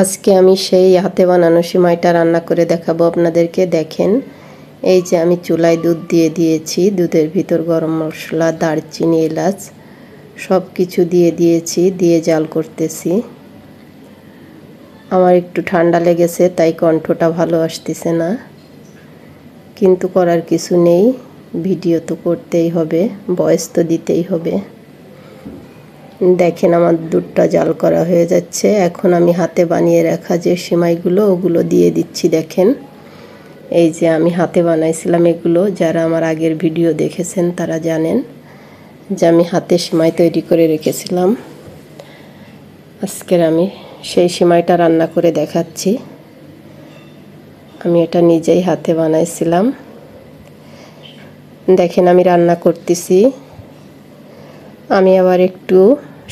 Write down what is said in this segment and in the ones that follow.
আজকে আমি সেই হাতে বানানো সিমাইটা রান্না করে দেখাবো আপনাদেরকে। দেখেন, এই যে আমি চুলায় দুধ দিয়ে দিয়েছি, দুধের ভিতর গরম মশলা, দারচিনি, এলাচ সব কিছু দিয়ে দিয়েছি, দিয়ে জাল করতেছি। আমার একটু ঠান্ডা লেগেছে, তাই কণ্ঠটা ভালো আসতেছে না, কিন্তু করার কিছু নেই, ভিডিও তো করতেই হবে, ভয়েস তো দিতেই হবে। দেখেন আমার দুধটা জাল করা হয়ে যাচ্ছে। এখন আমি হাতে বানিয়ে রাখা যে সিমাইগুলো ওগুলো দিয়ে দিচ্ছি। দেখেন, এই যে আমি হাতে বানাইছিলাম এগুলো, যারা আমার আগের ভিডিও দেখেছেন তারা জানেন যে আমি হাতে সিমাই তৈরি করে রেখেছিলাম। আজকের আমি সেই সিমাইটা রান্না করে দেখাচ্ছি। আমি এটা নিজেই হাতে বানাইছিলাম। দেখেন আমি রান্না করতেছি। আমি আবার একটু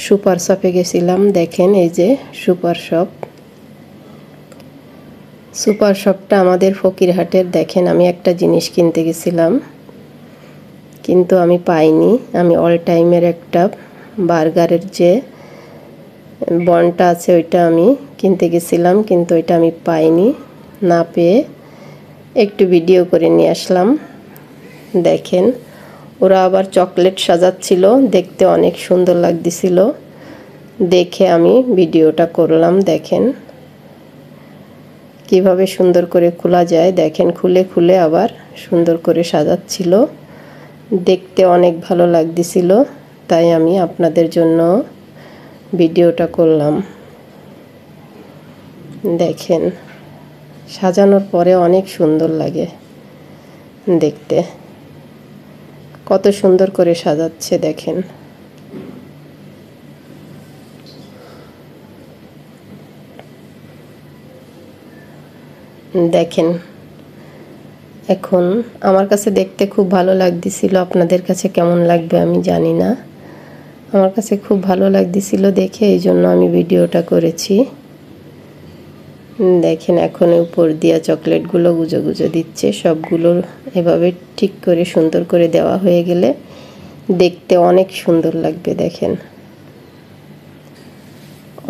সুপার শপে গেছিলাম। দেখেন এই যে সুপার শপটা আমাদের ফকিরহাটের। দেখেন আমি একটা জিনিস কিনতে গেছিলাম, কিন্তু আমি পাইনি। আমি অল টাইমের একটা বার্গারের যে বনটা আছে ওইটা আমি কিনতে গেছিলাম, কিন্তু ওইটা আমি পাইনি। না পেয়ে একটু ভিডিও করে নিয়ে আসলাম। দেখেন ওরা আবার চকলেট সাজাচ্ছিল, দেখতে অনেক সুন্দর লাগতেছিল, দেখে আমি ভিডিওটা করলাম। দেখেন কিভাবে সুন্দর করে খোলা যায়। দেখেন খুলে খুলে আবার সুন্দর করে সাজাচ্ছিল, দেখতে অনেক ভালো লাগতেছিল, তাই আমি আপনাদের জন্য ভিডিওটা করলাম। দেখেন সাজানোর পরে অনেক সুন্দর লাগে দেখতে, কত সুন্দর করে সাজাচ্ছে। দেখেন দেখেন এখন আমার কাছে দেখতে খুব ভালো লাগতেছিল। আপনাদের কাছে কেমন লাগবে আমি জানি না, আমার কাছে খুব ভালো লাগতেছিল দেখে, এই জন্য আমি ভিডিওটা করেছি। দেখেন এখন উপর দিয়া চকলেটগুলো গুজো গুজো দিচ্ছে। সবগুলো এভাবে ঠিক করে সুন্দর করে দেওয়া হয়ে গেলে দেখতে অনেক সুন্দর লাগবে। দেখেন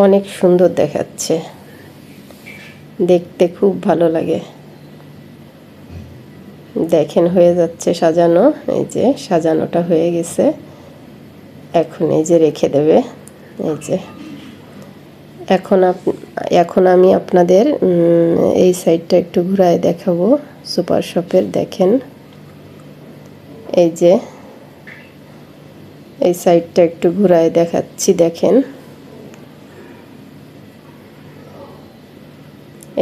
অনেক সুন্দর দেখাচ্ছে, দেখতে খুব ভালো লাগে। দেখেন হয়ে যাচ্ছে সাজানো, এই যে সাজানোটা হয়ে গেছে। এখন এই যে রেখে দেবে। এই যে এখন আমি আপনাদের এই সাইডটা একটু ঘুরায় দেখাবো সুপার শপের। দেখেন এই যে এই সাইডটা একটু ঘুরায় দেখাচ্ছি। দেখেন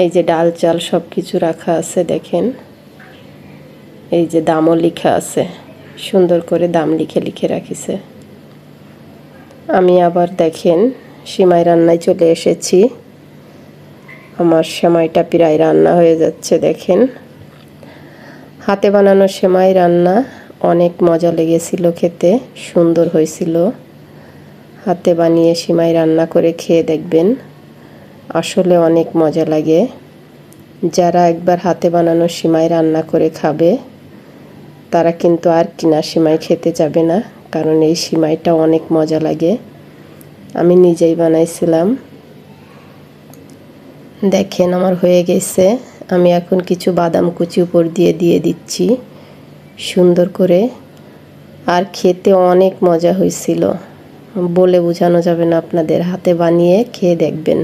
এই যে ডাল চাল সব কিছু রাখা আছে। দেখেন এই যে দামও লেখা আছে, সুন্দর করে দাম লিখে লিখে রাখিছে। আমি আবার দেখেন সিমাই রান্নায় চলে এসেছি। আমার সিমাইটা প্রায় রান্না হয়ে যাচ্ছে। দেখেন হাতে বানানো সিমাই রান্না অনেক মজা লেগেছিল, খেতে সুন্দর হয়েছিল। হাতে বানিয়ে সিমাই রান্না করে খেয়ে দেখবেন, আসলে অনেক মজা লাগে। যারা একবার হাতে বানানো সিমাই রান্না করে খাবে তারা কিন্তু আর কিনা সিমাই খেতে যাবে না, কারণ এই সিমাইটা অনেক মজা লাগে। আমি নিজেই বানাইছিলাম। দেখেন আমার হয়ে গেছে। আমি এখন কিছু বাদাম কুচি উপর দিয়ে দিচ্ছি সুন্দর করে। আর খেতে অনেক মজা হয়েছিল, বলে বোঝানো যাবে না আপনাদের। হাতে বানিয়ে খেয়ে দেখবেন।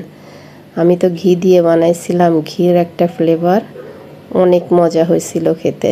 আমি তো ঘি দিয়ে বানাইছিলাম, ঘির একটা ফ্লেভার, অনেক মজা হয়েছিল খেতে।